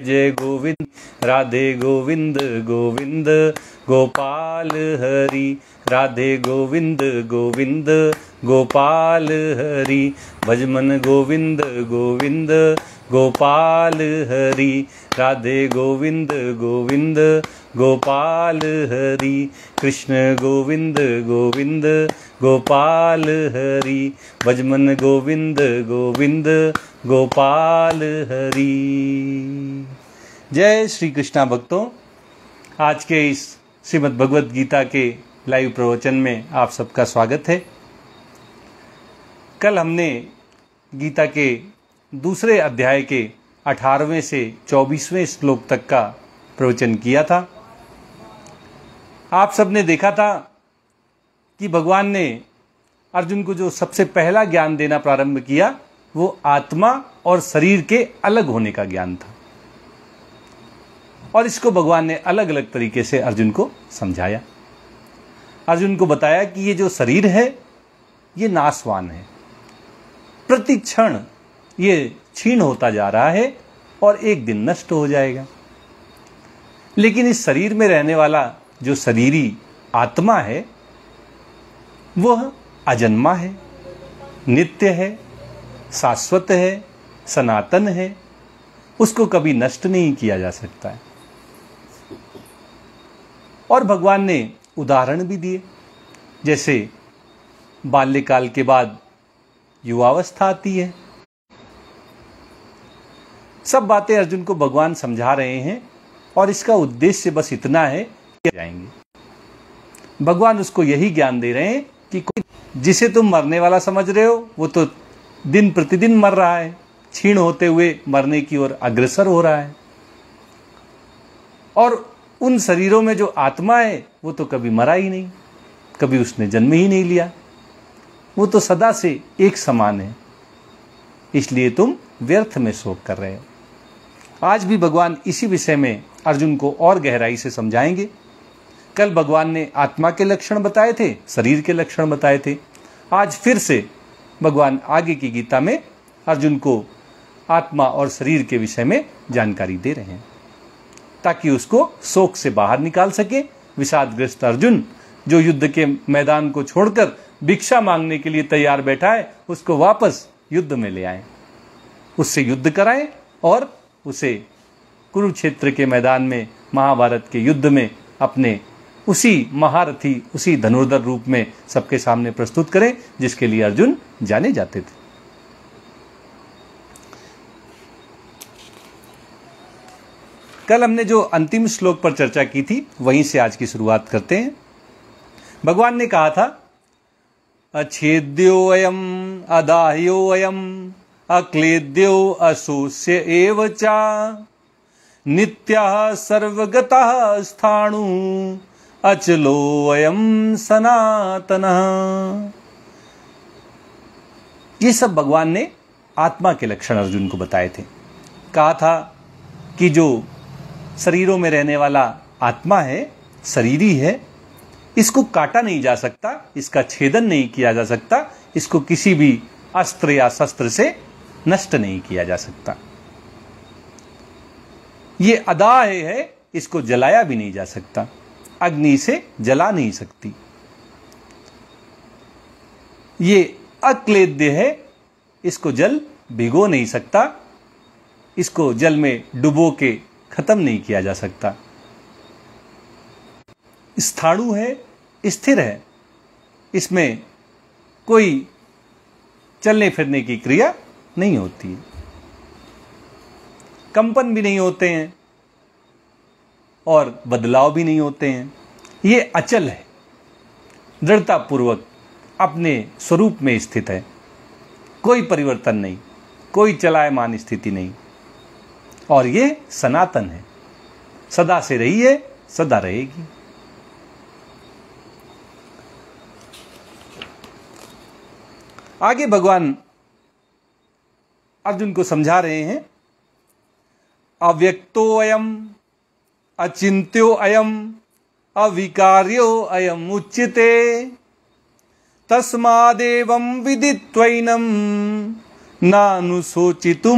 जय गोविंद राधे गोविंद गोविंद गोपाल हरि, राधे गोविंद गोविंद गोपाल हरि, भजमन गोविंद गोविंद गोपाल हरि, राधे गोविंद गोविंद गोपाल हरि, कृष्ण गोविंद गोविंद गोपाल हरि, भजमन गोविंद गोविंद गोपाल हरि। जय श्री कृष्णा भक्तों, आज के इस श्रीमद् भगवद गीता के लाइव प्रवचन में आप सबका स्वागत है। कल हमने गीता के दूसरे अध्याय के 18वें से 24वें श्लोक तक का प्रवचन किया था। आप सबने देखा था कि भगवान ने अर्जुन को जो सबसे पहला ज्ञान देना प्रारंभ किया वो आत्मा और शरीर के अलग होने का ज्ञान था, और इसको भगवान ने अलग अलग तरीके से अर्जुन को समझाया। अर्जुन को बताया कि ये जो शरीर है ये नाशवान है, प्रति क्षण ये क्षीण होता जा रहा है और एक दिन नष्ट हो जाएगा। लेकिन इस शरीर में रहने वाला जो शरीरी आत्मा है वह अजन्मा है, नित्य है, शाश्वत है, सनातन है, उसको कभी नष्ट नहीं किया जा सकता है। और भगवान ने उदाहरण भी दिए, जैसे बाल्यकाल के बाद युवावस्था आती है। सब बातें अर्जुन को भगवान समझा रहे हैं और इसका उद्देश्य बस इतना है कि जाएंगे। भगवान उसको यही ज्ञान दे रहे हैं कि कोई जिसे तुम मरने वाला समझ रहे हो वो तो दिन प्रतिदिन मर रहा है, क्षीण होते हुए मरने की ओर अग्रसर हो रहा है। और उन शरीरों में जो आत्मा है वो तो कभी मरा ही नहीं, कभी उसने जन्म ही नहीं लिया, वो तो सदा से एक समान है। इसलिए तुम व्यर्थ में शोक कर रहे हो। आज भी भगवान इसी विषय में अर्जुन को और गहराई से समझाएंगे। कल भगवान ने आत्मा के लक्षण बताए थे, शरीर के लक्षण बताए थे। आज फिर से भगवान आगे की गीता में अर्जुन को आत्मा और शरीर के विषय में जानकारी दे रहे हैं, ताकि उसको शोक से बाहर निकाल सके। विषादग्रस्त अर्जुन जो युद्ध के मैदान को छोड़कर भिक्षा मांगने के लिए तैयार बैठा है, उसको वापस युद्ध में ले आए, उससे युद्ध कराएं और उसे कुरुक्षेत्र के मैदान में महाभारत के युद्ध में अपने उसी महारथी, उसी धनुर्धर रूप में सबके सामने प्रस्तुत करें जिसके लिए अर्जुन जाने जाते थे। कल हमने जो अंतिम श्लोक पर चर्चा की थी वहीं से आज की शुरुआत करते हैं। भगवान ने कहा था, अच्छेद्यो अयम अदाह्यो अयम अक्लेद्यो अशोष्य एव चा नित्यः सर्वगतः स्थाणु अचलो अयम सनातनः। ये सब भगवान ने आत्मा के लक्षण अर्जुन को बताए थे। कहा था कि जो शरीरों में रहने वाला आत्मा है, शरीरी है, इसको काटा नहीं जा सकता, इसका छेदन नहीं किया जा सकता, इसको किसी भी अस्त्र या शस्त्र से नष्ट नहीं किया जा सकता। ये अदाह है, इसको जलाया भी नहीं जा सकता, अग्नि से जला नहीं सकती। ये अक्लेद्य है, इसको जल भिगो नहीं सकता, इसको जल में डुबो के खत्म नहीं किया जा सकता। स्थाणु है, स्थिर है, इसमें कोई चलने फिरने की क्रिया नहीं होती, कंपन भी नहीं होते हैं और बदलाव भी नहीं होते हैं। ये अचल है, दृढ़ता पूर्वक अपने स्वरूप में स्थित है, कोई परिवर्तन नहीं, कोई चलायमान स्थिति नहीं, और ये सनातन है, सदा से रही है, सदा रहेगी। आगे भगवान अर्जुन को समझा रहे हैं, अव्यक्तो अयम अचिंत्यो अयम अविकार्यो अयम उच्यते तस्मादेवं विदित्वैनं नानुशोचितुमर्हसि।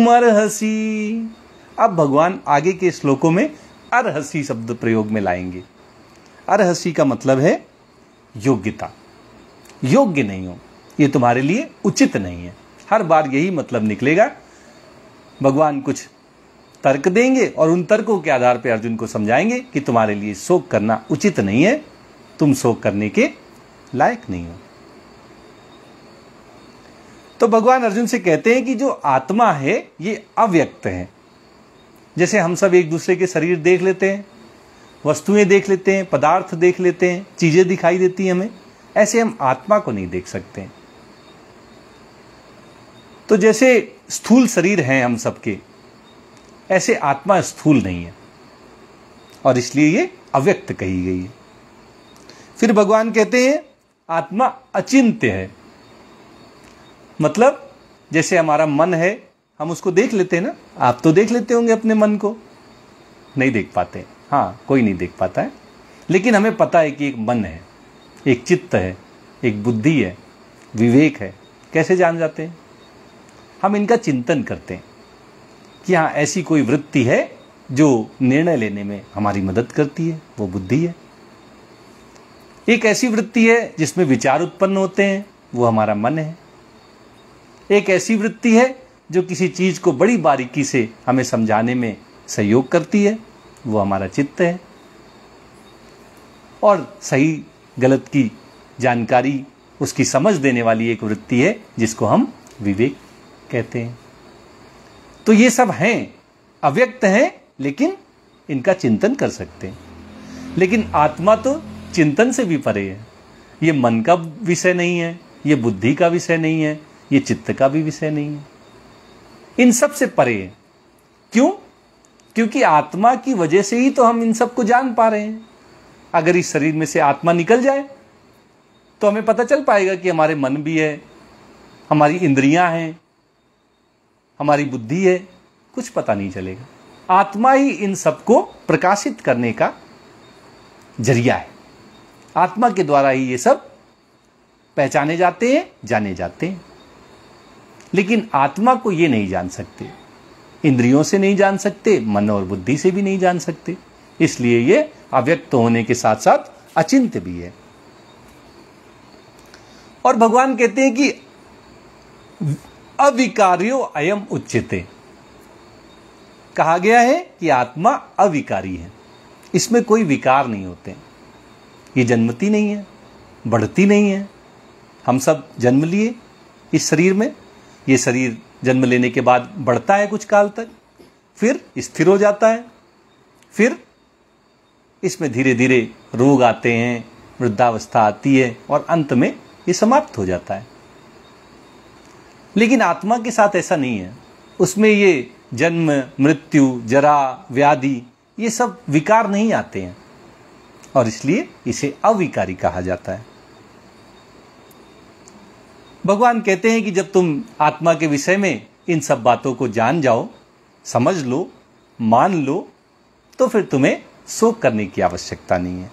अब भगवान आगे के श्लोकों में अर्हसि शब्द प्रयोग में लाएंगे। अर्हसि का मतलब है योग्यता, योग्य नहीं हो, ये तुम्हारे लिए उचित नहीं है। हर बार यही मतलब निकलेगा। भगवान कुछ तर्क देंगे और उन तर्कों के आधार पर अर्जुन को समझाएंगे कि तुम्हारे लिए शोक करना उचित नहीं है, तुम शोक करने के लायक नहीं हो। तो भगवान अर्जुन से कहते हैं कि जो आत्मा है ये अव्यक्त है। जैसे हम सब एक दूसरे के शरीर देख लेते हैं, वस्तुएं देख लेते हैं, पदार्थ देख लेते हैं, चीजें दिखाई देती हैं हमें, ऐसे हम आत्मा को नहीं देख सकते। तो जैसे स्थूल शरीर हैं हम सबके, ऐसे आत्मा स्थूल नहीं है और इसलिए ये अव्यक्त कही गई है। फिर भगवान कहते हैं आत्मा अचिंत्य है। मतलब जैसे हमारा मन है, हम उसको देख लेते हैं ना, आप तो देख लेते होंगे अपने मन को, नहीं देख पाते, हाँ कोई नहीं देख पाता है, लेकिन हमें पता है कि एक मन है, एक चित्त है, एक बुद्धि है, विवेक है। कैसे जान जाते हैं? हम इनका चिंतन करते हैं कि हाँ ऐसी कोई वृत्ति है जो निर्णय लेने में हमारी मदद करती है, वो बुद्धि है। एक ऐसी वृत्ति है जिसमें विचार उत्पन्न होते हैं, वो हमारा मन है। एक ऐसी वृत्ति है जो किसी चीज को बड़ी बारीकी से हमें समझाने में सहयोग करती है, वो हमारा चित्त है। और सही गलत की जानकारी, उसकी समझ देने वाली एक वृत्ति है जिसको हम विवेक कहते हैं। तो ये सब हैं, अव्यक्त हैं, लेकिन इनका चिंतन कर सकते हैं। लेकिन आत्मा तो चिंतन से भी परे है। ये मन का विषय नहीं है, ये बुद्धि का विषय नहीं है, ये चित्त का भी विषय नहीं है, इन सब से परे है। क्यों? क्योंकि आत्मा की वजह से ही तो हम इन सब को जान पा रहे हैं। अगर इस शरीर में से आत्मा निकल जाए तो हमें पता चल पाएगा कि हमारे मन भी है, हमारी इंद्रियां हैं, हमारी बुद्धि है, कुछ पता नहीं चलेगा। आत्मा ही इन सबको प्रकाशित करने का जरिया है। आत्मा के द्वारा ही ये सब पहचाने जाते हैं, जाने जाते हैं। लेकिन आत्मा को ये नहीं जान सकते, इंद्रियों से नहीं जान सकते, मन और बुद्धि से भी नहीं जान सकते। इसलिए ये अव्यक्त होने के साथ साथ अचिंत्य भी है। और भगवान कहते हैं कि अविकार्यो अयम उच्यते। कहा गया है कि आत्मा अविकारी है, इसमें कोई विकार नहीं होते। ये जन्मती नहीं है, बढ़ती नहीं है। हम सब जन्म लिए इस शरीर में, ये शरीर जन्म लेने के बाद बढ़ता है कुछ काल तक, फिर स्थिर हो जाता है, फिर इसमें धीरे धीरे रोग आते हैं, वृद्धावस्था आती है और अंत में ये समाप्त हो जाता है। लेकिन आत्मा के साथ ऐसा नहीं है। उसमें ये जन्म, मृत्यु, जरा, व्याधि, ये सब विकार नहीं आते हैं और इसलिए इसे अविकारी कहा जाता है। भगवान कहते हैं कि जब तुम आत्मा के विषय में इन सब बातों को जान जाओ, समझ लो, मान लो, तो फिर तुम्हें शोक करने की आवश्यकता नहीं है।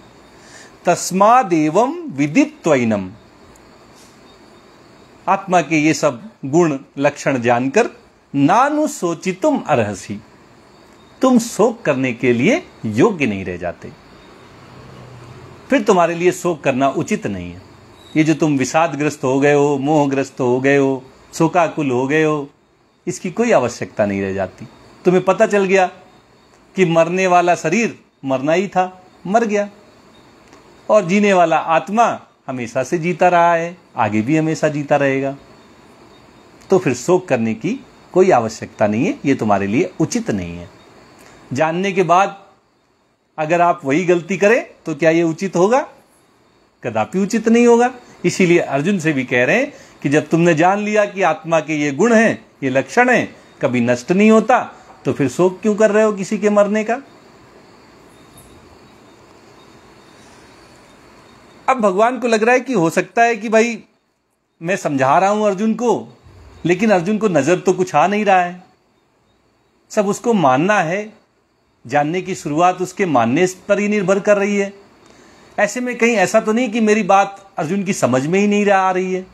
तस्मादेवं विदित्वैनम। आत्मा के ये सब गुण लक्षण जानकर नानुशोचितुम अर्हसि। तुम शोक करने के लिए योग्य नहीं रह जाते, फिर तुम्हारे लिए शोक करना उचित नहीं है। ये जो तुम विषादग्रस्त हो गए हो, मोहग्रस्त हो गए हो, शोकाकुल हो गए हो, इसकी कोई आवश्यकता नहीं रह जाती। तुम्हें पता चल गया कि मरने वाला शरीर मरना ही था, मर गया, और जीने वाला आत्मा हमेशा से जीता रहा है, आगे भी हमेशा जीता रहेगा। तो फिर शोक करने की कोई आवश्यकता नहीं है, ये तुम्हारे लिए उचित नहीं है। जानने के बाद अगर आप वही गलती करें तो क्या ये उचित होगा? कदापि उचित नहीं होगा। इसीलिए अर्जुन से भी कह रहे हैं कि जब तुमने जान लिया कि आत्मा के ये गुण हैं, ये लक्षण हैं, कभी नष्ट नहीं होता, तो फिर शोक क्यों कर रहे हो किसी के मरने का? अब भगवान को लग रहा है कि हो सकता है कि भाई मैं समझा रहा हूं अर्जुन को, लेकिन अर्जुन को नजर तो कुछ आ नहीं रहा है, सब उसको मानना है। जानने की शुरुआत उसके मानने पर ही निर्भर कर रही है। ऐसे में कहीं ऐसा तो नहीं कि मेरी बात अर्जुन की समझ में ही नहीं आ रही है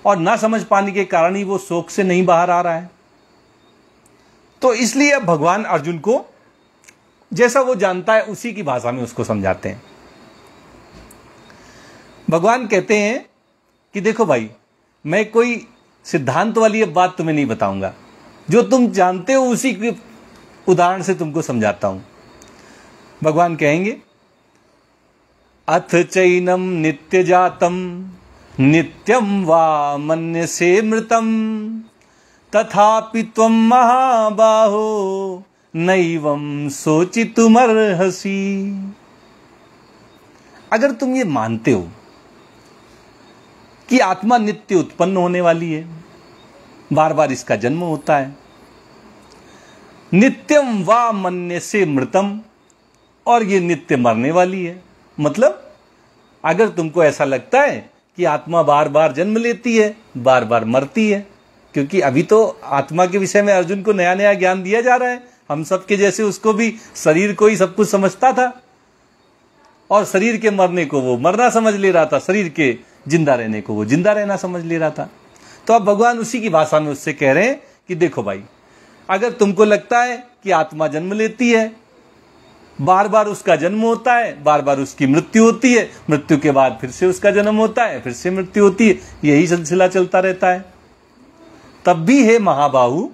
और ना समझ पाने के कारण ही वो शोक से नहीं बाहर आ रहा है। तो इसलिए अब भगवान अर्जुन को जैसा वो जानता है उसी की भाषा में उसको समझाते हैं। भगवान कहते हैं कि देखो भाई, मैं कोई सिद्धांत वाली अब बात तुम्हें नहीं बताऊंगा, जो तुम जानते हो उसी के उदाहरण से तुमको समझाता हूं। भगवान कहेंगे, अथ चैनम नित्य जातम नित्यम वा मन्यसे मृतम तथापि त्वं महाबाहो नैवं शोचितुमर्हसि। अगर तुम ये मानते हो कि आत्मा नित्य उत्पन्न होने वाली है, बार बार इसका जन्म होता है, नित्यम वा मन्यसे मृतम, और ये नित्य मरने वाली है, मतलब अगर तुमको ऐसा लगता है कि आत्मा बार बार जन्म लेती है, बार बार मरती है, क्योंकि अभी तो आत्मा के विषय में अर्जुन को नया नया ज्ञान दिया जा रहा है, हम सबके जैसे उसको भी शरीर को ही सब कुछ समझता था, और शरीर के मरने को वो मरना समझ ले रहा था, शरीर के जिंदा रहने को वो जिंदा रहना समझ ले रहा था। तो अब भगवान उसी की भाषा में उससे कह रहे हैं कि देखो भाई, अगर तुमको लगता है कि आत्मा जन्म लेती है, बार बार उसका जन्म होता है, बार बार उसकी मृत्यु होती है, मृत्यु के बाद फिर से उसका जन्म होता है, फिर से मृत्यु होती है, यही सिलसिला चलता रहता है, तब भी हे महाबाहु,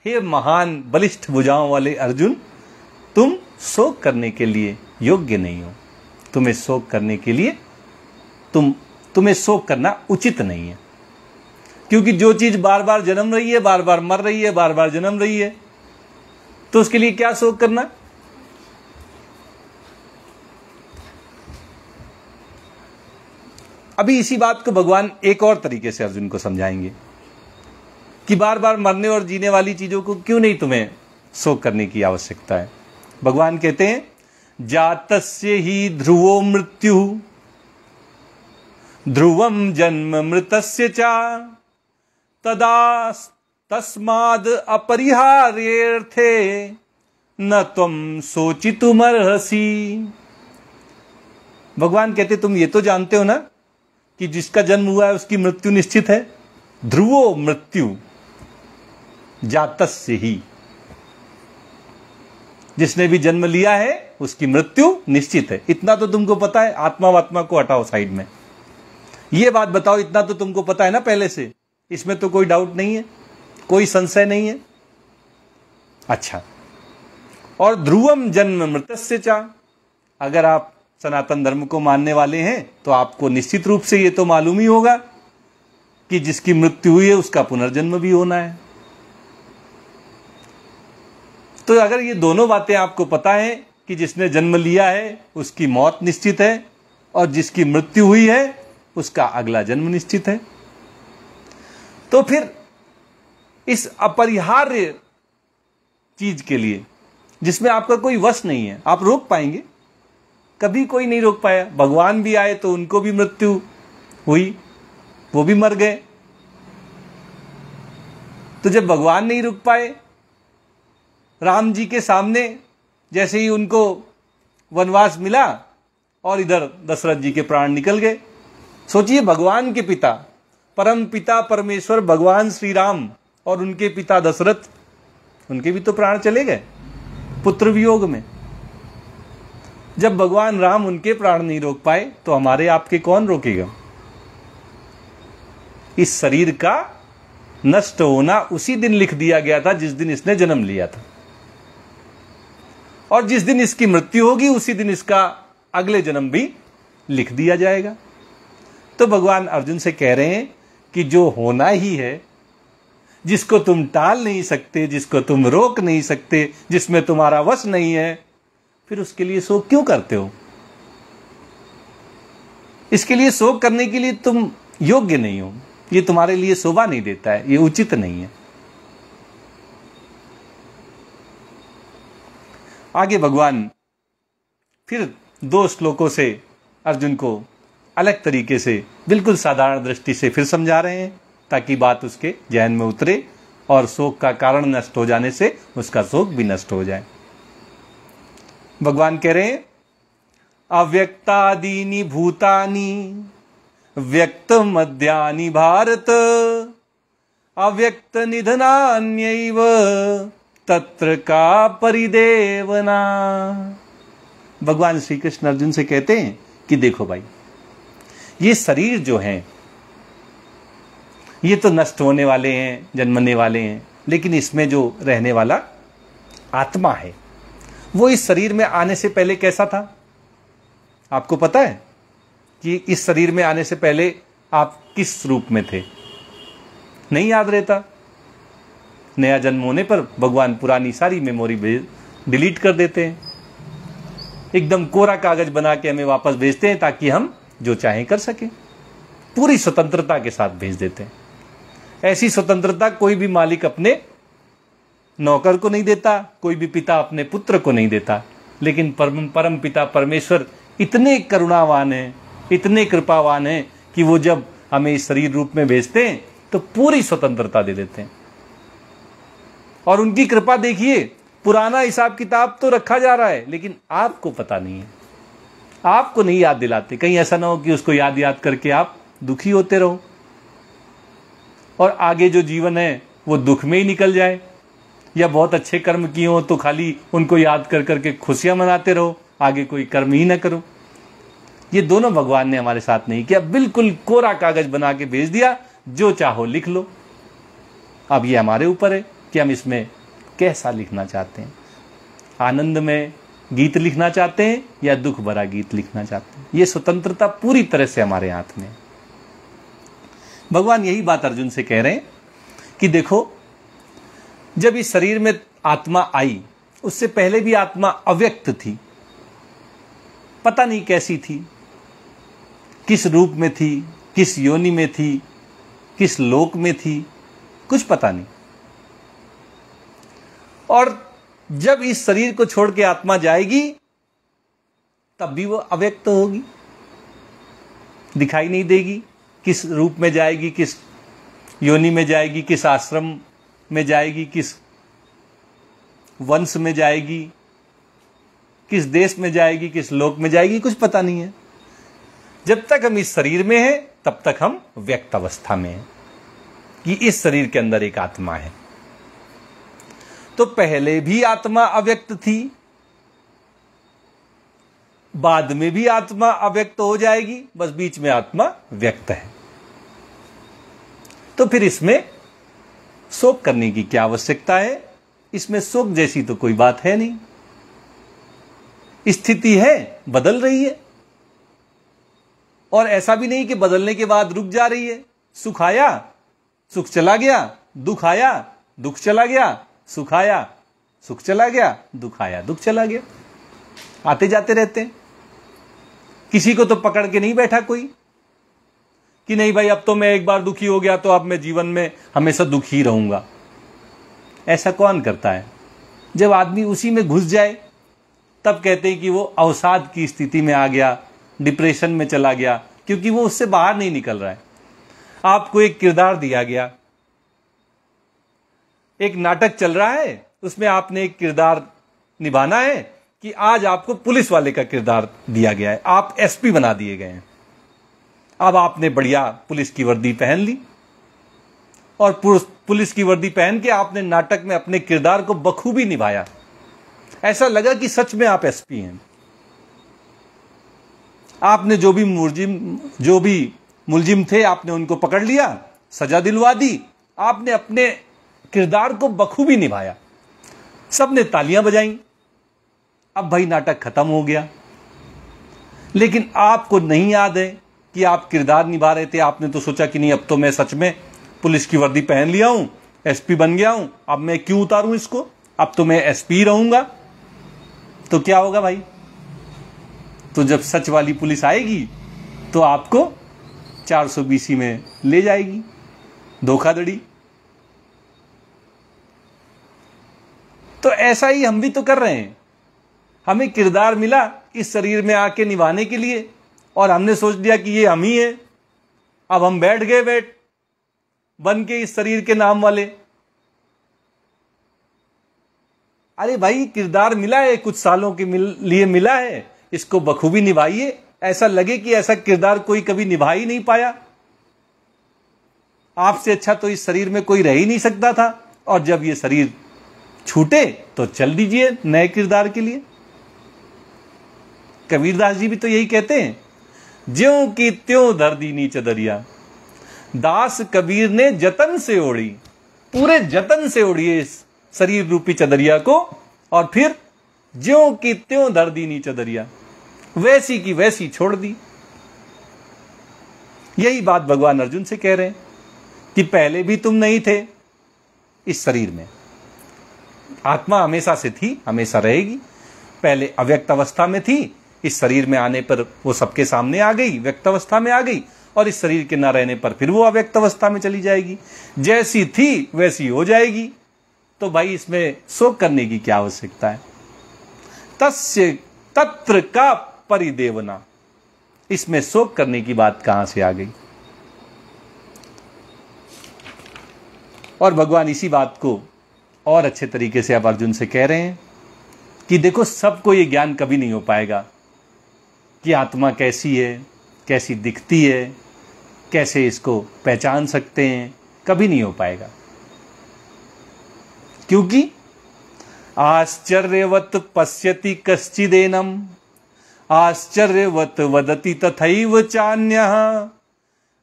हे महान बलिष्ठ भुजाओं वाले अर्जुन, तुम शोक करने के लिए योग्य नहीं हो। तुम्हें शोक करने के लिए तुम्हें शोक करना उचित नहीं है, क्योंकि जो चीज बार बार जन्म रही है, बार बार मर रही है, बार बार जन्म रही है, तो उसके लिए क्या शोक करना। अभी इसी बात को भगवान एक और तरीके से अर्जुन को समझाएंगे कि बार बार मरने और जीने वाली चीजों को क्यों नहीं तुम्हें शोक करने की आवश्यकता है। भगवान कहते हैं, जातस्य ही ध्रुवो मृत्यु ध्रुवम जन्म मृतस्य च तदा तस्माद् अपरिहार्येऽर्थे न त्वं शोचितुमर्हसि। भगवान कहते, तुम ये तो जानते हो ना कि जिसका जन्म हुआ है उसकी मृत्यु निश्चित है। ध्रुवो मृत्यु जातस्य ही, जिसने भी जन्म लिया है उसकी मृत्यु निश्चित है। इतना तो तुमको पता है, आत्मा वात्मा को हटाओ साइड में, ये बात बताओ, इतना तो तुमको पता है ना पहले से, इसमें तो कोई डाउट नहीं है, कोई संशय नहीं है। अच्छा, और ध्रुवम जन्म मृतस्य च, अगर आप सनातन धर्म को मानने वाले हैं तो आपको निश्चित रूप से ये तो मालूम ही होगा कि जिसकी मृत्यु हुई है उसका पुनर्जन्म भी होना है। तो अगर ये दोनों बातें आपको पता है कि जिसने जन्म लिया है उसकी मौत निश्चित है और जिसकी मृत्यु हुई है उसका अगला जन्म निश्चित है, तो फिर इस अपरिहार्य चीज के लिए जिसमें आपका कोई वश नहीं है, आप रोक पाएंगे? कभी कोई नहीं रोक पाया। भगवान भी आए तो उनको भी मृत्यु हुई, वो भी मर गए। तो जब भगवान नहीं रुक पाए, राम जी के सामने जैसे ही उनको वनवास मिला और इधर दशरथ जी के प्राण निकल गए। सोचिए, भगवान के पिता, परम पिता परमेश्वर भगवान श्री राम और उनके पिता दशरथ, उनके भी तो प्राण चले गए पुत्र वियोग में। जब भगवान राम उनके प्राण नहीं रोक पाए तो हमारे आपके कौन रोकेगा? इस शरीर का नष्ट होना उसी दिन लिख दिया गया था जिस दिन इसने जन्म लिया था, और जिस दिन इसकी मृत्यु होगी उसी दिन इसका अगले जन्म भी लिख दिया जाएगा। तो भगवान अर्जुन से कह रहे हैं कि जो होना ही है, जिसको तुम टाल नहीं सकते, जिसको तुम रोक नहीं सकते, जिसमें तुम्हारा वश नहीं है, फिर उसके लिए शोक क्यों करते हो? इसके लिए शोक करने के लिए तुम योग्य नहीं हो, ये तुम्हारे लिए शोभा नहीं देता है, ये उचित नहीं है। आगे भगवान फिर 2 श्लोकों से अर्जुन को अलग तरीके से, बिल्कुल साधारण दृष्टि से फिर समझा रहे हैं, ताकि बात उसके जहन में उतरे और शोक का कारण नष्ट हो जाने से उसका शोक भी नष्ट हो जाए। भगवान कह रहे हैं, अव्यक्तादीनि भूतानि व्यक्त मध्यानि भारत अव्यक्त निधनान्यैव तत्र का परिदेवना। भगवान श्री कृष्ण अर्जुन से कहते हैं कि देखो भाई, ये शरीर जो है ये तो नष्ट होने वाले हैं, जन्मने वाले हैं, लेकिन इसमें जो रहने वाला आत्मा है वो इस शरीर में आने से पहले कैसा था? आपको पता है कि इस शरीर में आने से पहले आप किस रूप में थे? नहीं याद रहता। नया जन्म होने पर भगवान पुरानी सारी मेमोरी डिलीट कर देते हैं, एकदम कोरा कागज बना के हमें वापस भेजते हैं ताकि हम जो चाहें कर सकें। पूरी स्वतंत्रता के साथ भेज देते हैं। ऐसी स्वतंत्रता कोई भी मालिक अपने नौकर को नहीं देता, कोई भी पिता अपने पुत्र को नहीं देता, लेकिन परम पिता परमेश्वर इतने करुणावान हैं, इतने कृपावान हैं कि वो जब हमें इस शरीर रूप में भेजते हैं तो पूरी स्वतंत्रता दे देते हैं। और उनकी कृपा देखिए, पुराना हिसाब किताब तो रखा जा रहा है, लेकिन आपको पता नहीं है, आपको नहीं याद दिलाते। कहीं ऐसा ना हो कि उसको याद करके आप दुखी होते रहो और आगे जो जीवन है वो दुख में ही निकल जाए, या बहुत अच्छे कर्म किए हो तो खाली उनको याद कर करके खुशियां मनाते रहो, आगे कोई कर्म ही ना करो। ये दोनों भगवान ने हमारे साथ नहीं किया, बिल्कुल कोरा कागज बना के भेज दिया, जो चाहो लिख लो। अब ये हमारे ऊपर है कि हम इसमें कैसा लिखना चाहते हैं। आनंद में गीत लिखना चाहते हैं या दुख भरा गीत लिखना चाहते हैं। ये स्वतंत्रता पूरी तरह से हमारे हाथ में है। भगवान यही बात अर्जुन से कह रहे हैं कि देखो, जब इस शरीर में आत्मा आई, उससे पहले भी आत्मा अव्यक्त थी, पता नहीं कैसी थी, किस रूप में थी, किस योनि में थी, किस लोक में थी, कुछ पता नहीं। और जब इस शरीर को छोड़ के आत्मा जाएगी तब भी वो अव्यक्त होगी, दिखाई नहीं देगी। किस रूप में जाएगी, किस योनि में जाएगी, किस आश्रम में जाएगी, किस वंश में जाएगी, किस देश में जाएगी, किस लोक में जाएगी, कुछ पता नहीं है। जब तक हम इस शरीर में हैं तब तक हम व्यक्त अवस्था में हैं कि इस शरीर के अंदर एक आत्मा है। तो पहले भी आत्मा अव्यक्त थी, बाद में भी आत्मा अव्यक्त हो जाएगी, बस बीच में आत्मा व्यक्त है। तो फिर इसमें शोक करने की क्या आवश्यकता है? इसमें शोक जैसी तो कोई बात है नहीं। स्थिति है, बदल रही है, और ऐसा भी नहीं कि बदलने के बाद रुक जा रही है। सुख आया, सुख चला गया, दुख आया, दुख चला गया, सुख आया, सुख चला गया, दुख आया, दुख चला गया, आते जाते रहते हैं। किसी को तो पकड़ के नहीं बैठा कोई कि नहीं भाई अब तो मैं एक बार दुखी हो गया तो अब मैं जीवन में हमेशा दुखी रहूंगा। ऐसा कौन करता है? जब आदमी उसी में घुस जाए तब कहते हैं कि वो अवसाद की स्थिति में आ गया, डिप्रेशन में चला गया, क्योंकि वो उससे बाहर नहीं निकल रहा है। आपको एक किरदार दिया गया, एक नाटक चल रहा है, उसमें आपने एक किरदार निभाना है कि आज आपको पुलिस वाले का किरदार दिया गया है, आप एसपी बना दिए गए हैं। अब आपने बढ़िया पुलिस की वर्दी पहन ली और पुलिस की वर्दी पहन के आपने नाटक में अपने किरदार को बखूबी निभाया। ऐसा लगा कि सच में आप एसपी हैं। आपने जो भी मुलजिम थे आपने उनको पकड़ लिया, सजा दिलवा दी, आपने अपने किरदार को बखूबी निभाया, सबने तालियां बजाई। अब भाई नाटक खत्म हो गया, लेकिन आपको नहीं याद है कि आप किरदार निभा रहे थे। आपने तो सोचा कि नहीं अब तो मैं सच में पुलिस की वर्दी पहन लिया हूं, एसपी बन गया हूं, अब मैं क्यों उतारूं इसको, अब तो मैं एसपी रहूंगा। तो क्या होगा भाई? तो जब सच वाली पुलिस आएगी तो आपको 420 में ले जाएगी, धोखाधड़ी। तो ऐसा ही हम भी तो कर रहे हैं। हमें किरदार मिला इस शरीर में आके निभाने के लिए और हमने सोच लिया कि ये हम ही है। अब हम बैठ गए बन के इस शरीर के नाम वाले। अरे भाई किरदार मिला है, कुछ सालों के लिए मिला है, इसको बखूबी निभाइए। ऐसा लगे कि ऐसा किरदार कोई कभी निभा ही नहीं पाया। आपसे अच्छा तो इस शरीर में कोई रह ही नहीं सकता था। और जब ये शरीर छूटे तो चल दीजिए नए किरदार के लिए। कबीरदास जी भी तो यही कहते हैं, ज्यों की त्यों धर दीनी चदरिया, दास कबीर ने जतन से ओढ़ी, पूरे जतन से ओढ़िए इस शरीर रूपी चदरिया को, और फिर ज्यों की त्यों धर दीनी चदरिया, वैसी की वैसी छोड़ दी। यही बात भगवान अर्जुन से कह रहे हैं कि पहले भी तुम नहीं थे इस शरीर में, आत्मा हमेशा से थी, हमेशा रहेगी। पहले अव्यक्त अवस्था में थी, इस शरीर में आने पर वो सबके सामने आ गई, व्यक्त अवस्था में आ गई, और इस शरीर के न रहने पर फिर वो अव्यक्त अवस्था में चली जाएगी। जैसी थी वैसी हो जाएगी। तो भाई इसमें शोक करने की क्या आवश्यकता है? तस्य तत्र का परिदेवना, इसमें शोक करने की बात कहां से आ गई? और भगवान इसी बात को और अच्छे तरीके से अब अर्जुन से कह रहे हैं कि देखो, सबको ये ज्ञान कभी नहीं हो पाएगा कि आत्मा कैसी है, कैसी दिखती है, कैसे इसको पहचान सकते हैं, कभी नहीं हो पाएगा। क्योंकि आश्चर्यवत पश्यति कश्चिदेनम, आश्चर्यवत वदति तथैव चान्यः,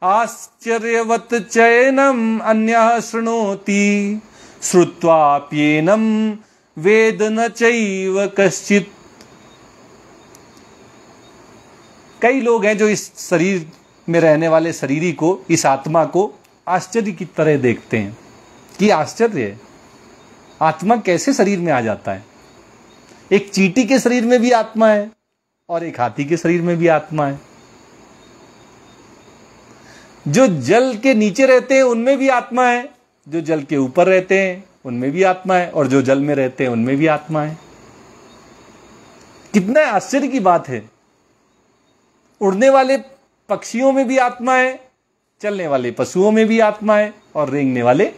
आश्चर्यवत चैनम अन्यः शृणोति, श्रुत्वाप्येनम वेद न चैव कश्चित्। कई लोग हैं जो इस शरीर में रहने वाले शरीरी को, इस आत्मा को आश्चर्य की तरह देखते हैं कि आश्चर्य है, आत्मा कैसे शरीर में आ जाता है। एक चींटी के शरीर में भी आत्मा है और एक हाथी के शरीर में भी आत्मा है। जो जल के नीचे रहते हैं उनमें भी आत्मा है, जो जल के ऊपर रहते हैं उनमें भी आत्मा है, और जो जल में रहते हैं उनमें भी आत्मा है। कितना आश्चर्य की बात है। उड़ने वाले पक्षियों में भी आत्मा है, चलने वाले पशुओं में भी आत्मा है, और रेंगने वाले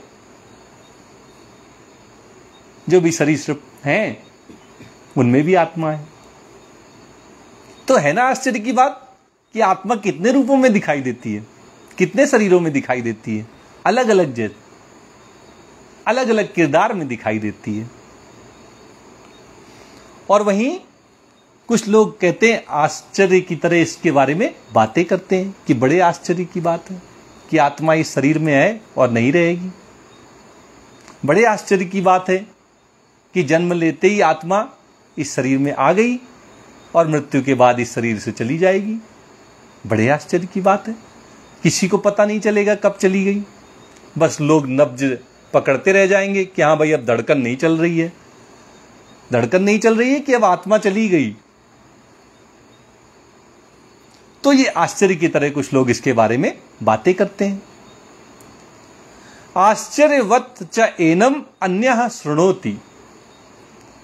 जो भी सरीसृप हैं उनमें भी आत्मा है। तो है ना आश्चर्य की बात कि आत्मा कितने रूपों में दिखाई देती है, कितने शरीरों में दिखाई देती है, अलग अलग जैसे अलग अलग किरदार में दिखाई देती है। और वहीं कुछ लोग कहते हैं, आश्चर्य की तरह इसके बारे में बातें करते हैं कि बड़े आश्चर्य की बात है कि आत्मा इस शरीर में है और नहीं रहेगी। बड़े आश्चर्य की बात है कि जन्म लेते ही आत्मा इस शरीर में आ गई और मृत्यु के बाद इस शरीर से चली जाएगी। बड़े आश्चर्य की बात है, किसी को पता नहीं चलेगा कब चली गई। बस लोग नब्ज पकड़ते रह जाएंगे कि हाँ भाई अब धड़कन नहीं चल रही है, धड़कन नहीं चल रही है कि अब आत्मा चली गई। तो ये आश्चर्य की तरह कुछ लोग इसके बारे में बातें करते हैं। आश्चर्यवत च एनम अन्यः शृणोति,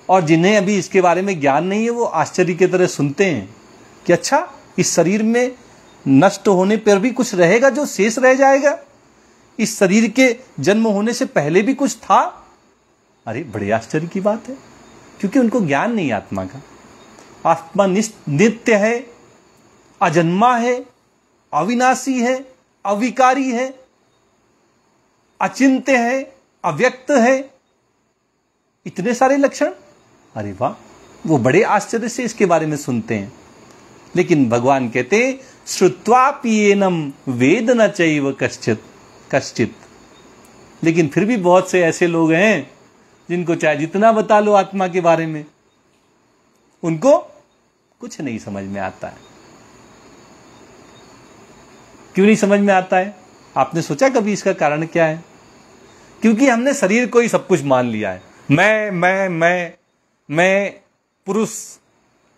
और जिन्हें अभी इसके बारे में ज्ञान नहीं है वो आश्चर्य की तरह सुनते हैं कि अच्छा, इस शरीर में नष्ट होने पर भी कुछ रहेगा जो शेष रह जाएगा, इस शरीर के जन्म होने से पहले भी कुछ था। अरे बड़े आश्चर्य की बात है, क्योंकि उनको ज्ञान नहीं आत्मा का। आत्मा नित्य है, अजन्मा है, अविनाशी है, अविकारी है, अचिंत्य है, अव्यक्त है, इतने सारे लक्षण। अरे वाह, वो बड़े आश्चर्य से इसके बारे में सुनते हैं। लेकिन भगवान कहते हैं, श्रुत्वाप्येनम वेद न चैव कश्चित्। लेकिन फिर भी बहुत से ऐसे लोग हैं जिनको चाहे जितना बता लो आत्मा के बारे में, उनको कुछ नहीं समझ में आता है। क्यों नहीं समझ में आता है? आपने सोचा कभी इसका कारण क्या है? क्योंकि हमने शरीर को ही सब कुछ मान लिया है। मैं पुरुष,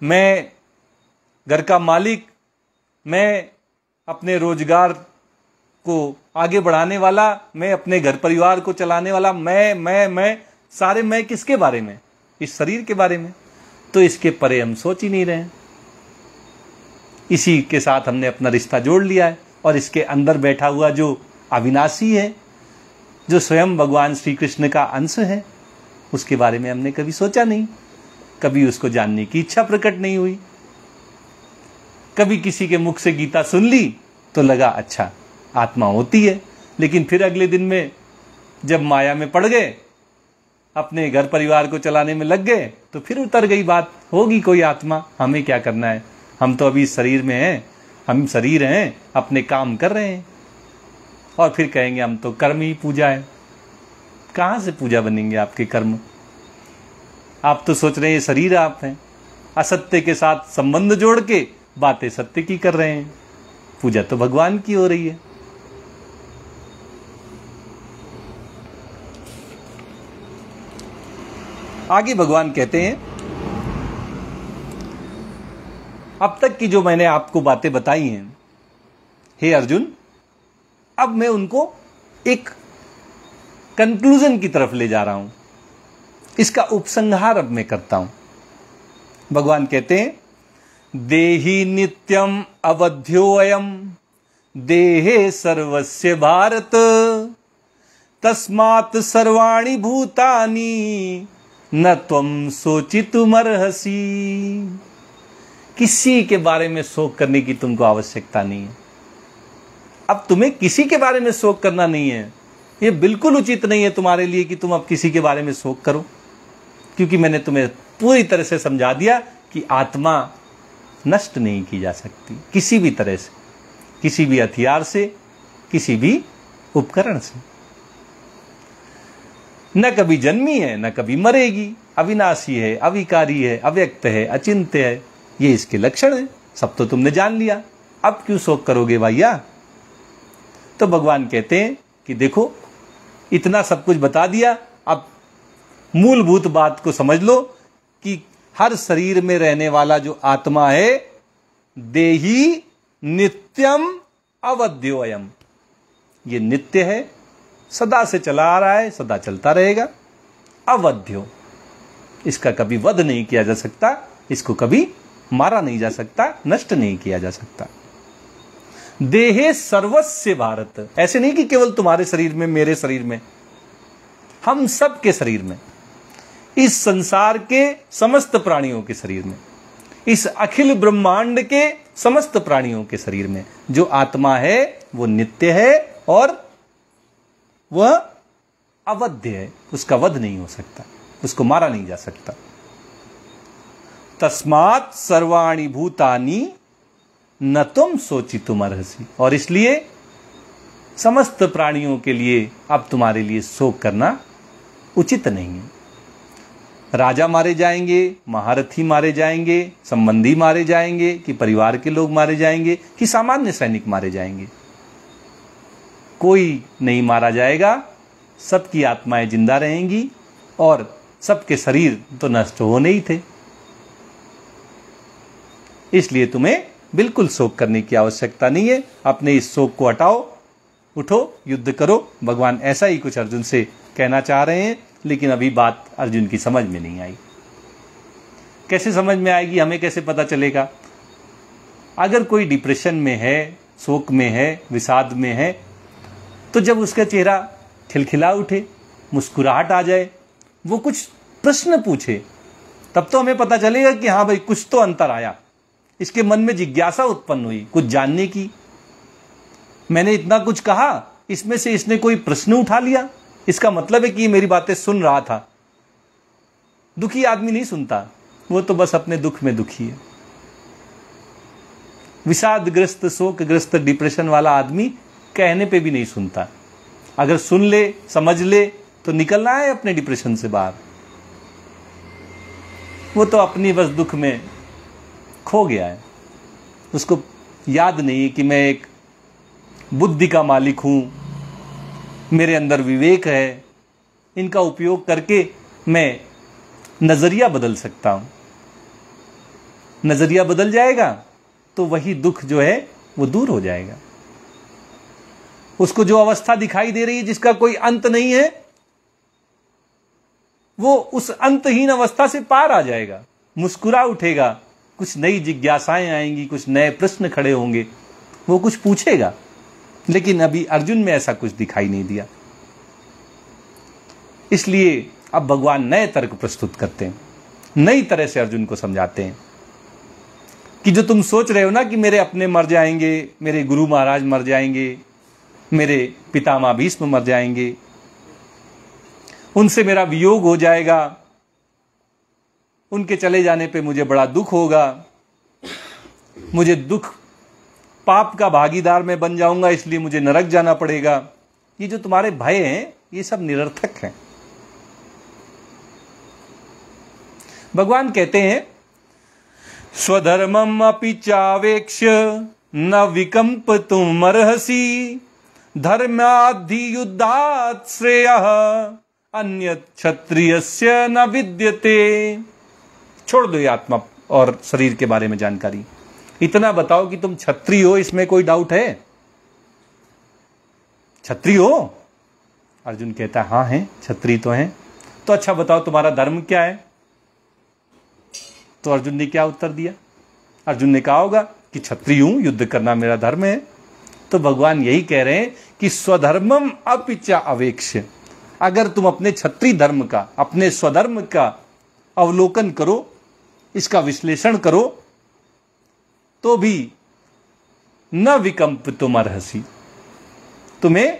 मैं घर का मालिक, मैं अपने रोजगार को आगे बढ़ाने वाला, मैं अपने घर परिवार को चलाने वाला, मैं सारे मैं किसके बारे में? इस शरीर के बारे में। तो इसके परे हम सोच ही नहीं रहे हैं। इसी के साथ हमने अपना रिश्ता जोड़ लिया है, और इसके अंदर बैठा हुआ जो अविनाशी है, जो स्वयं भगवान श्री कृष्ण का अंश है, उसके बारे में हमने कभी सोचा नहीं, कभी उसको जानने की इच्छा प्रकट नहीं हुई। कभी किसी के मुख से गीता सुन ली तो लगा अच्छा आत्मा होती है, लेकिन फिर अगले दिन में जब माया में पड़ गए अपने घर परिवार को चलाने में लग गए तो फिर उतर गई बात, होगी कोई आत्मा, हमें क्या करना है, हम तो अभी शरीर में हैं, हम शरीर हैं, अपने काम कर रहे हैं। और फिर कहेंगे हम तो कर्म ही पूजा है। कहाँ से पूजा बनेंगे आपके कर्म? आप तो सोच रहे हैं ये शरीर आप हैं, असत्य के साथ संबंध जोड़ के बातें सत्य की कर रहे हैं, पूजा तो भगवान की हो रही है। आगे भगवान कहते हैं, अब तक की जो मैंने आपको बातें बताई हैं हे अर्जुन, अब मैं उनको एक कंक्लूजन की तरफ ले जा रहा हूं, इसका उपसंहार अब मैं करता हूं। भगवान कहते हैं, देहि नित्यम अवध्योऽयं देहे सर्वस्य भारत तस्मात् सर्वाणि भूतानि न त्वं शोचितुमर्हसि। किसी के बारे में शोक करने की तुमको आवश्यकता नहीं है। अब तुम्हें किसी के बारे में शोक करना नहीं है, ये बिल्कुल उचित नहीं है तुम्हारे लिए कि तुम अब किसी के बारे में शोक करो, क्योंकि मैंने तुम्हें पूरी तरह से समझा दिया कि आत्मा नष्ट नहीं की जा सकती किसी भी तरह से, किसी भी हथियार से, किसी भी उपकरण से। न कभी जन्मी है, न कभी मरेगी, अविनाशी है, अविकारी है, अव्यक्त है, अचिंत्य है, ये इसके लक्षण है। सब तो तुमने जान लिया, अब क्यों शोक करोगे भैया? तो भगवान कहते हैं कि देखो, इतना सब कुछ बता दिया, अब मूलभूत बात को समझ लो कि हर शरीर में रहने वाला जो आत्मा है, देही नित्यम अवध्योऽयम्, ये नित्य है, सदा से चला आ रहा है, सदा चलता रहेगा। अवध्यो, इसका कभी वध नहीं किया जा सकता, इसको कभी मारा नहीं जा सकता, नष्ट नहीं किया जा सकता। देहे सर्वस्य भारत, ऐसे नहीं कि केवल तुम्हारे शरीर में, मेरे शरीर में, हम सब के शरीर में, इस संसार के समस्त प्राणियों के शरीर में, इस अखिल ब्रह्मांड के समस्त प्राणियों के शरीर में जो आत्मा है वो नित्य है और वह अवध्य है, उसका वध नहीं हो सकता, उसको मारा नहीं जा सकता। तस्मात् सर्वाणि भूतानि न तुम शोचितुमर्हसि, और इसलिए समस्त प्राणियों के लिए अब तुम्हारे लिए शोक करना उचित नहीं है। राजा मारे जाएंगे, महारथी मारे जाएंगे, संबंधी मारे जाएंगे, कि परिवार के लोग मारे जाएंगे, कि सामान्य सैनिक मारे जाएंगे, कोई नहीं मारा जाएगा। सबकी आत्माएं जिंदा रहेंगी और सबके शरीर तो नष्ट होने ही थे। इसलिए तुम्हें बिल्कुल शोक करने की आवश्यकता नहीं है। अपने इस शोक को हटाओ, उठो, युद्ध करो। भगवान ऐसा ही कुछ अर्जुन से कहना चाह रहे हैं, लेकिन अभी बात अर्जुन की समझ में नहीं आई। कैसे समझ में आएगी, हमें कैसे पता चलेगा? अगर कोई डिप्रेशन में है, शोक में है, विषाद में है, तो जब उसका चेहरा खिलखिला उठे, मुस्कुराहट आ जाए, वो कुछ प्रश्न पूछे, तब तो हमें पता चलेगा कि हाँ भाई, कुछ तो अंतर आया, इसके मन में जिज्ञासा उत्पन्न हुई कुछ जानने की। मैंने इतना कुछ कहा, इसमें से इसने कोई प्रश्न उठा लिया, इसका मतलब है कि ये मेरी बातें सुन रहा था। दुखी आदमी नहीं सुनता, वो तो बस अपने दुख में दुखी है। विषादग्रस्त, शोकग्रस्त, डिप्रेशन वाला आदमी कहने पे भी नहीं सुनता। अगर सुन ले, समझ ले, तो निकलना है अपने डिप्रेशन से बाहर। वो तो अपनी बस दुख में खो गया है, उसको याद नहीं है कि मैं एक बुद्धि का मालिक हूं, मेरे अंदर विवेक है, इनका उपयोग करके मैं नजरिया बदल सकता हूं। नजरिया बदल जाएगा तो वही दुख जो है वो दूर हो जाएगा। उसको जो अवस्था दिखाई दे रही है जिसका कोई अंत नहीं है, वो उस अंतहीन अवस्था से पार आ जाएगा, मुस्कुरा उठेगा, कुछ नई जिज्ञासाएं आएंगी, कुछ नए प्रश्न खड़े होंगे, वो कुछ पूछेगा। लेकिन अभी अर्जुन में ऐसा कुछ दिखाई नहीं दिया। इसलिए अब भगवान नए तर्क प्रस्तुत करते हैं, नई तरह से अर्जुन को समझाते हैं कि जो तुम सोच रहे हो ना कि मेरे अपने मर जाएंगे, मेरे गुरु महाराज मर जाएंगे, मेरे पितामह भीष्म मर जाएंगे, उनसे मेरा वियोग हो जाएगा, उनके चले जाने पे मुझे बड़ा दुख होगा, मुझे दुख पाप का भागीदार मैं बन जाऊंगा, इसलिए मुझे नरक जाना पड़ेगा। ये जो तुम्हारे भय हैं ये सब निरर्थक हैं। भगवान कहते हैं स्वधर्मम अपि चावेक्ष्य न विकंपतुम अर्हसि धर्माद्धि युद्धात् श्रेयः अन्यत् क्षत्रियस्य न विद्यते। छोड़ दो ये आत्मा और शरीर के बारे में जानकारी, इतना बताओ कि तुम क्षत्रिय हो, इसमें कोई डाउट है? क्षत्रिय हो? अर्जुन कहता है हाँ है, क्षत्रिय तो हैं। तो अच्छा बताओ तुम्हारा धर्म क्या है? तो अर्जुन ने क्या उत्तर दिया? अर्जुन ने कहा होगा कि क्षत्रिय हूं, युद्ध करना मेरा धर्म है। तो भगवान यही कह रहे हैं कि स्वधर्मम अपि च अवेक्ष्य, अगर तुम अपने क्षत्रिय धर्म का, अपने स्वधर्म का अवलोकन करो, इसका विश्लेषण करो, तो भी न विकंपितुम अर्हसि, तुम्हें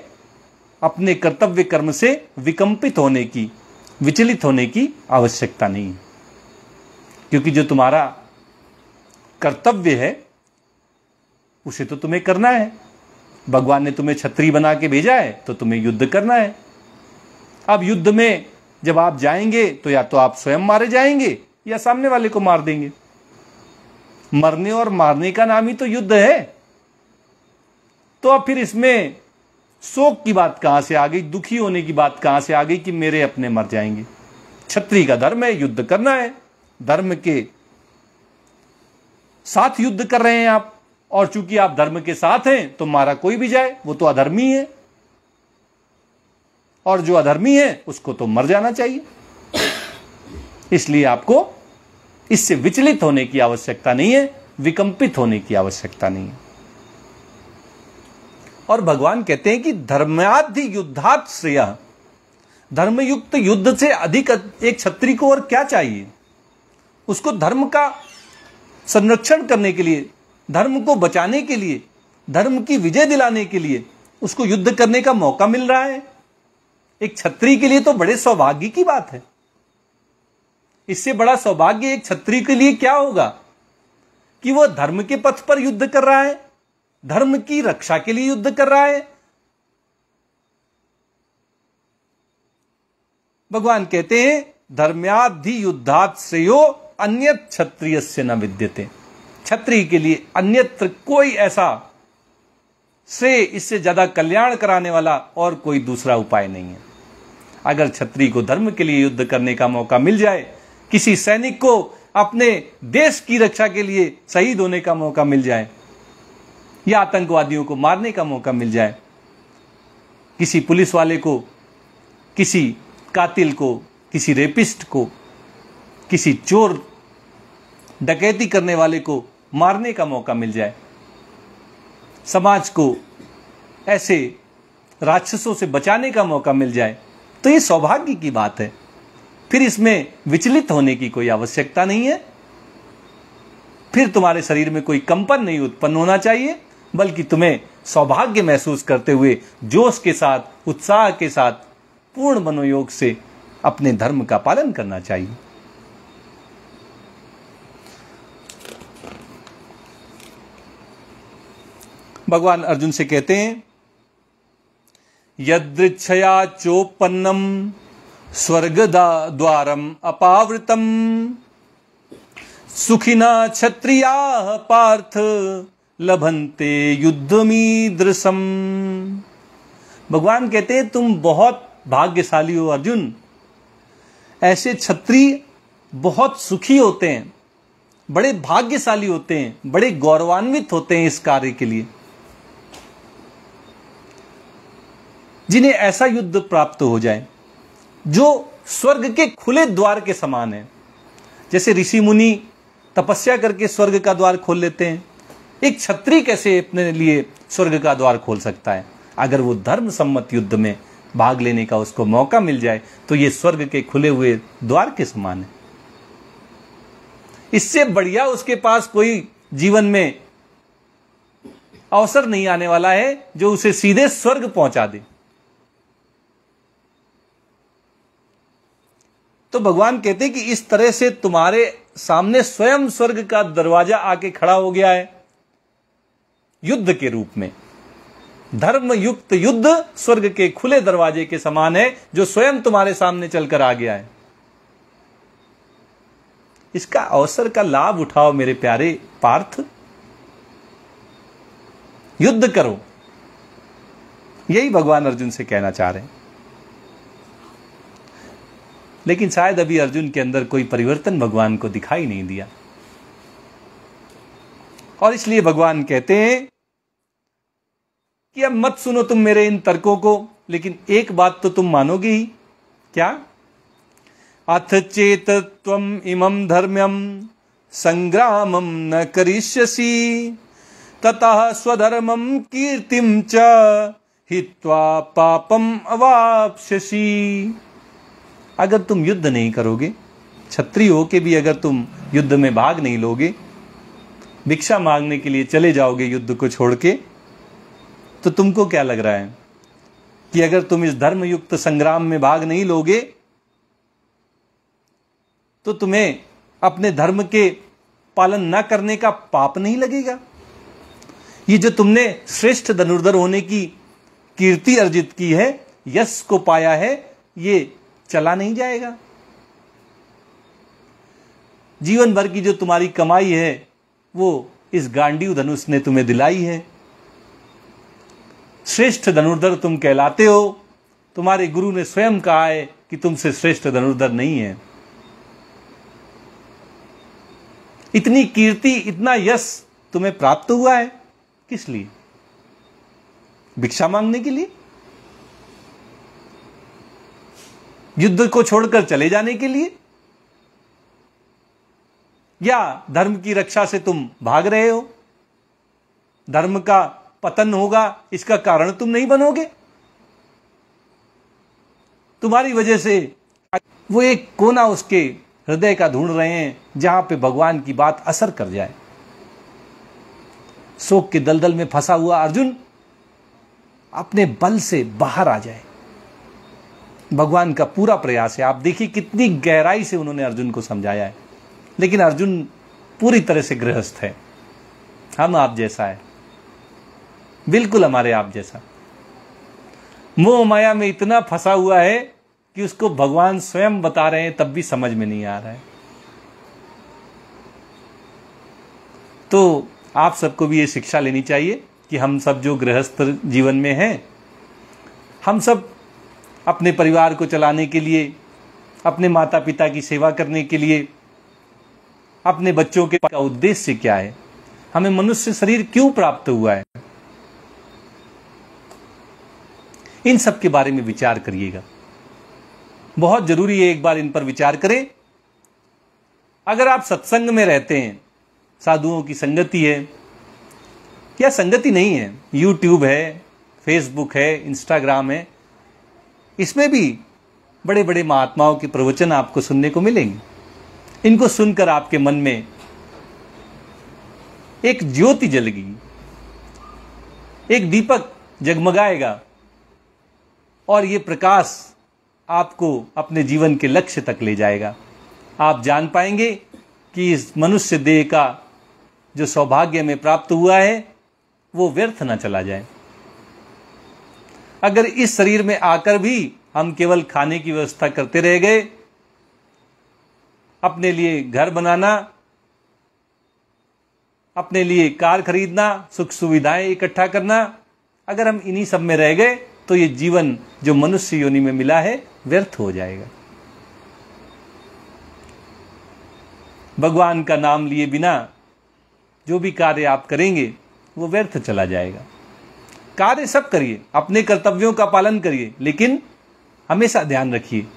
अपने कर्तव्य कर्म से विकंपित होने की, विचलित होने की आवश्यकता नहीं है, क्योंकि जो तुम्हारा कर्तव्य है उसे तो तुम्हें करना है। भगवान ने तुम्हें क्षत्रिय बना के भेजा है तो तुम्हें युद्ध करना है। अब युद्ध में जब आप जाएंगे तो या तो आप स्वयं मारे जाएंगे या सामने वाले को मार देंगे। मरने और मारने का नाम ही तो युद्ध है। तो अब फिर इसमें शोक की बात कहां से आ गई, दुखी होने की बात कहां से आ गई कि मेरे अपने मर जाएंगे? क्षत्रिय का धर्म है, युद्ध करना है, धर्म के साथ युद्ध कर रहे हैं आप, और चूंकि आप धर्म के साथ हैं तो मारा कोई भी जाए वो तो अधर्मी है, और जो अधर्मी है उसको तो मर जाना चाहिए। इसलिए आपको इससे विचलित होने की आवश्यकता नहीं है, विकंपित होने की आवश्यकता नहीं है। और भगवान कहते हैं कि धर्माद्धि युद्धात् श्रेयः, धर्मयुक्त युद्ध से अधिक एक क्षत्रिय को और क्या चाहिए? उसको धर्म का संरक्षण करने के लिए, धर्म को बचाने के लिए, धर्म की विजय दिलाने के लिए उसको युद्ध करने का मौका मिल रहा है। एक क्षत्रिय के लिए तो बड़े सौभाग्य की बात है। इससे बड़ा सौभाग्य एक क्षत्रिय के लिए क्या होगा कि वह धर्म के पथ पर युद्ध कर रहा है, धर्म की रक्षा के लिए युद्ध कर रहा है। भगवान कहते हैं धर्म्याद्धि युद्धात् श्रेयो अन्यत् क्षत्रियस्य न विद्यते। क्षत्रिय के लिए अन्यत्र कोई ऐसा श्रेय, इससे ज्यादा कल्याण कराने वाला और कोई दूसरा उपाय नहीं है। अगर क्षत्रिय को धर्म के लिए युद्ध करने का मौका मिल जाए, किसी सैनिक को अपने देश की रक्षा के लिए शहीद होने का मौका मिल जाए, या आतंकवादियों को मारने का मौका मिल जाए, किसी पुलिस वाले को, किसी कातिल को, किसी रेपिस्ट को, किसी चोर डकैती करने वाले को मारने का मौका मिल जाए, समाज को ऐसे राक्षसों से बचाने का मौका मिल जाए, तो ये सौभाग्य की बात है। फिर इसमें विचलित होने की कोई आवश्यकता नहीं है। फिर तुम्हारे शरीर में कोई कंपन नहीं उत्पन्न होना चाहिए, बल्कि तुम्हें सौभाग्य महसूस करते हुए जोश के साथ, उत्साह के साथ, पूर्ण मनोयोग से अपने धर्म का पालन करना चाहिए। भगवान अर्जुन से कहते हैं यदृच्छया चोपन्नम स्वर्ग द्वारम अपावृतम सुखिना क्षत्रियाः पार्थ लभन्ते युद्धमीदृशम। भगवान कहते हैं तुम बहुत भाग्यशाली हो अर्जुन। ऐसे क्षत्रिय बहुत सुखी होते हैं, बड़े भाग्यशाली होते हैं, बड़े गौरवान्वित होते हैं इस कार्य के लिए, जिन्हें ऐसा युद्ध प्राप्त हो जाए जो स्वर्ग के खुले द्वार के समान है। जैसे ऋषि मुनि तपस्या करके स्वर्ग का द्वार खोल लेते हैं, एक क्षत्रिय कैसे अपने लिए स्वर्ग का द्वार खोल सकता है? अगर वो धर्म सम्मत युद्ध में भाग लेने का उसको मौका मिल जाए तो ये स्वर्ग के खुले हुए द्वार के समान है। इससे बढ़िया उसके पास कोई जीवन में अवसर नहीं आने वाला है जो उसे सीधे स्वर्ग पहुंचा दे। तो भगवान कहते हैं कि इस तरह से तुम्हारे सामने स्वयं स्वर्ग का दरवाजा आके खड़ा हो गया है युद्ध के रूप में। धर्म युक्त युद्ध स्वर्ग के खुले दरवाजे के समान है जो स्वयं तुम्हारे सामने चलकर आ गया है। इसका अवसर का लाभ उठाओ मेरे प्यारे पार्थ, युद्ध करो। यही भगवान अर्जुन से कहना चाह रहे हैं। लेकिन शायद अभी अर्जुन के अंदर कोई परिवर्तन भगवान को दिखाई नहीं दिया, और इसलिए भगवान कहते हैं कि अब मत सुनो तुम मेरे इन तर्कों को, लेकिन एक बात तो तुम मानोगे ही। क्या? अथ चेत त्वम इमं धर्म्यम संग्रामम न करिष्यसि ततः स्वधर्मम कीर्तिम च हित्वा पापम अवाप्स्यसि। अगर तुम युद्ध नहीं करोगे, क्षत्रिय हो के भी अगर तुम युद्ध में भाग नहीं लोगे, भिक्षा मांगने के लिए चले जाओगे युद्ध को छोड़ के, तो तुमको क्या लग रहा है कि अगर तुम इस धर्मयुक्त संग्राम में भाग नहीं लोगे तो तुम्हें अपने धर्म के पालन न करने का पाप नहीं लगेगा? ये जो तुमने श्रेष्ठ धनुर्धर होने की कीर्ति अर्जित की है, यश को पाया है, ये चला नहीं जाएगा? जीवन भर की जो तुम्हारी कमाई है वो इस गांडीव धनुष ने तुम्हें दिलाई है। श्रेष्ठ धनुर्धर तुम कहलाते हो। तुम्हारे गुरु ने स्वयं कहा है कि तुमसे श्रेष्ठ धनुर्धर नहीं है। इतनी कीर्ति, इतना यश तुम्हें प्राप्त हुआ है, किस लिए? भिक्षा मांगने के लिए? युद्ध को छोड़कर चले जाने के लिए? या धर्म की रक्षा से तुम भाग रहे हो? धर्म का पतन होगा इसका कारण तुम नहीं बनोगे? तुम्हारी वजह से वो एक कोना उसके हृदय का ढूंढ रहे हैं जहां पे भगवान की बात असर कर जाए। शोक के दलदल में फंसा हुआ अर्जुन अपने बल से बाहर आ जाए। भगवान का पूरा प्रयास है। आप देखिए कितनी गहराई से उन्होंने अर्जुन को समझाया है। लेकिन अर्जुन पूरी तरह से गृहस्थ है, हम आप जैसा है, बिल्कुल हमारे आप जैसा। मोह माया में इतना फंसा हुआ है कि उसको भगवान स्वयं बता रहे हैं तब भी समझ में नहीं आ रहा है। तो आप सबको भी ये शिक्षा लेनी चाहिए कि हम सब जो गृहस्थ जीवन में हैं, हम सब अपने परिवार को चलाने के लिए, अपने माता पिता की सेवा करने के लिए, अपने बच्चों के का उद्देश्य क्या है, हमें मनुष्य शरीर क्यों प्राप्त हुआ है, इन सब के बारे में विचार करिएगा। बहुत जरूरी है एक बार इन पर विचार करें। अगर आप सत्संग में रहते हैं, साधुओं की संगति है या संगति नहीं है, यूट्यूब है, फेसबुक है, इंस्टाग्राम है, इसमें भी बड़े बड़े महात्माओं के प्रवचन आपको सुनने को मिलेंगे। इनको सुनकर आपके मन में एक ज्योति जलेगी, एक दीपक जगमगाएगा और ये प्रकाश आपको अपने जीवन के लक्ष्य तक ले जाएगा। आप जान पाएंगे कि इस मनुष्य देह का जो सौभाग्य में प्राप्त हुआ है वो व्यर्थ न चला जाए। अगर इस शरीर में आकर भी हम केवल खाने की व्यवस्था करते रह गए, अपने लिए घर बनाना, अपने लिए कार खरीदना, सुख सुविधाएं इकट्ठा करना, अगर हम इन्हीं सब में रह गए तो ये जीवन जो मनुष्य योनि में मिला है व्यर्थ हो जाएगा। भगवान का नाम लिए बिना जो भी कार्य आप करेंगे वो व्यर्थ चला जाएगा। कार्य सब करिए, अपने कर्तव्यों का पालन करिए, लेकिन हमेशा ध्यान रखिए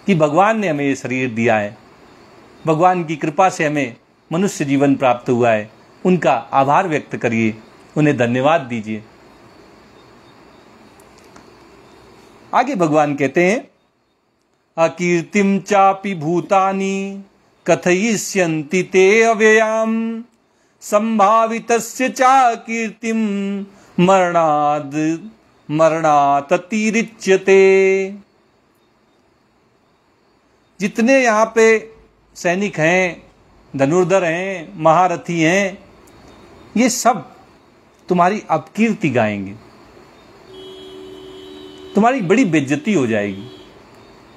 कि भगवान ने हमें ये शरीर दिया है, भगवान की कृपा से हमें मनुष्य जीवन प्राप्त हुआ है। उनका आभार व्यक्त करिए, उन्हें धन्यवाद दीजिए। आगे भगवान कहते हैं, अकीर्तिम चापि भूतानि कथयिष्यन्ति ते अव्ययाम संभावितस्य चा कीर्तिम मरणात् अतिरिच्यते। जितने यहाँ पे सैनिक हैं, धनुर्धर हैं, महारथी हैं, ये सब तुम्हारी अपकीर्ति गाएंगे, तुम्हारी बड़ी बेइज्जती हो जाएगी।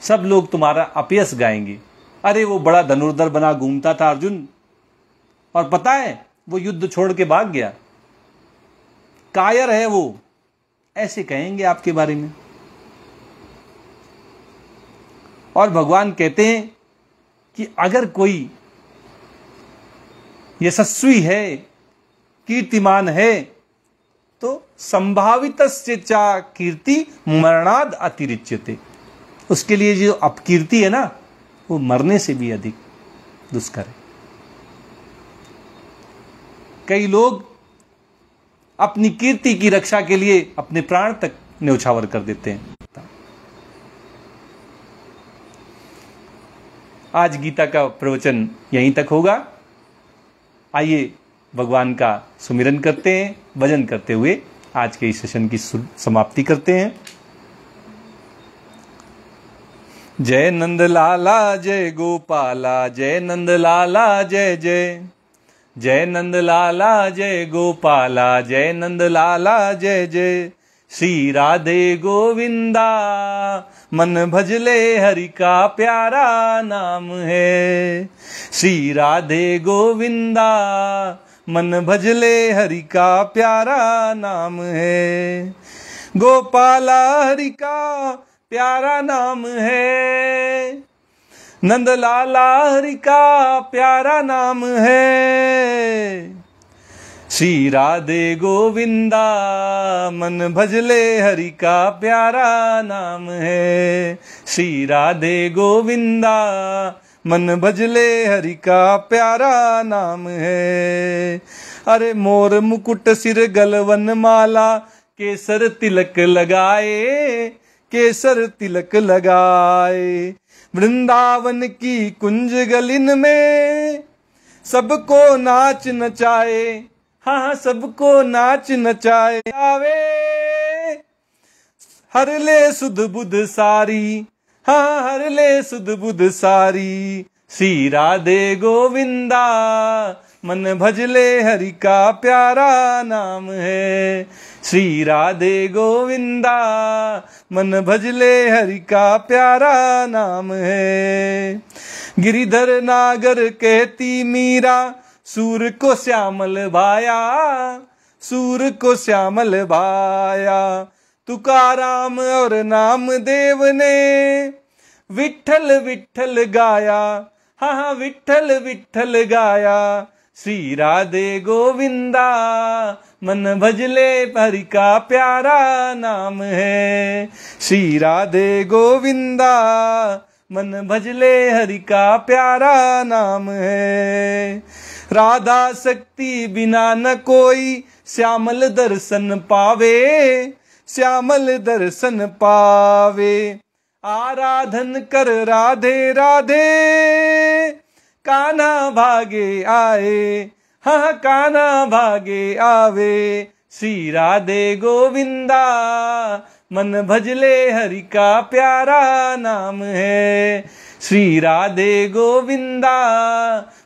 सब लोग तुम्हारा अपयश गाएंगे। अरे वो बड़ा धनुर्धर बना घूमता था अर्जुन, और पता है वो युद्ध छोड़ के भाग गया, कायर है वो, ऐसे कहेंगे आपके बारे में। और भगवान कहते हैं कि अगर कोई यशस्वी है, कीर्तिमान है, तो संभावितस्य चा कीर्ति मरणाद अतिरिच्यते। उसके लिए जो अपकीर्ति है ना, वो मरने से भी अधिक दुष्कर है। कई लोग अपनी कीर्ति की रक्षा के लिए अपने प्राण तक न्यौछावर कर देते हैं। आज गीता का प्रवचन यहीं तक होगा। आइए भगवान का सुमिरन करते हैं, भजन करते हुए आज के इस सेशन की समाप्ति करते हैं। जय नंद लाला जय गोपाला, जय नंद लाला जय जय, जय नंद लाला जय गोपाला, जय नंद लाला जय जय। श्री राधे गोविंदा मन भजले हरि का प्यारा नाम है। श्री राधे गोविंदा मन भजले हरि का प्यारा नाम है। गोपाला हरि का प्यारा नाम है, नंद लाला हरि का प्यारा नाम है। श्री राधे गोविंदा मन भजले हरि का प्यारा नाम है। श्री राधे गोविंदा मन भजले हरि का प्यारा नाम है। अरे मोर मुकुट सिर गलवन माला, केसर तिलक लगाए, केसर तिलक लगाए। वृंदावन की कुंज गलिन में सबको नाच नचाए, हाँ सबको नाच नचाए। आवे हर ले सुध बुध सारी, हाँ हर ले सुध बुध सारी। श्री राधे गोविंदा मन भजले हरि का प्यारा नाम है। श्री राधे गोविंदा मन भजले हरि का प्यारा नाम है। गिरिधर नागर कहती मीरा, सूर को श्यामल भाया, सूर को श्यामल भाया। तुकाराम और नामदेव ने विठ्ठल विठ्ठल गाया, हाँ हाँ विठ्ठल विठ्ठल गाया। श्री राधे गोविंदा मन भजले हरि का प्यारा नाम है। श्री राधे गोविंदा मन भजले हरि का प्यारा नाम है। राधा शक्ति बिना न कोई श्यामल दर्शन पावे, श्यामल दर्शन पावे। आराधन कर राधे राधे, कान्हा भागे आए, हाँ कान्हा भागे आवे। श्री राधे गोविंदा मन भजले हरि का प्यारा नाम है। श्री राधे गोविंदा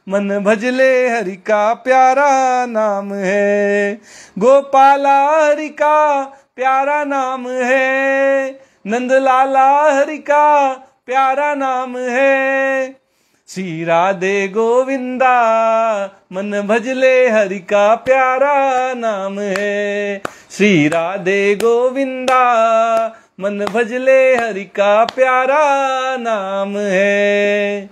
मन भजले हरि का प्यारा नाम है। गोपाला हरि का प्यारा नाम है, नंद लाला हरि का प्यारा नाम है। श्री राधे गोविंदा मन भजले हरि का प्यारा नाम है। श्री राधे गोविंदा मन भजले हरि का प्यारा नाम है।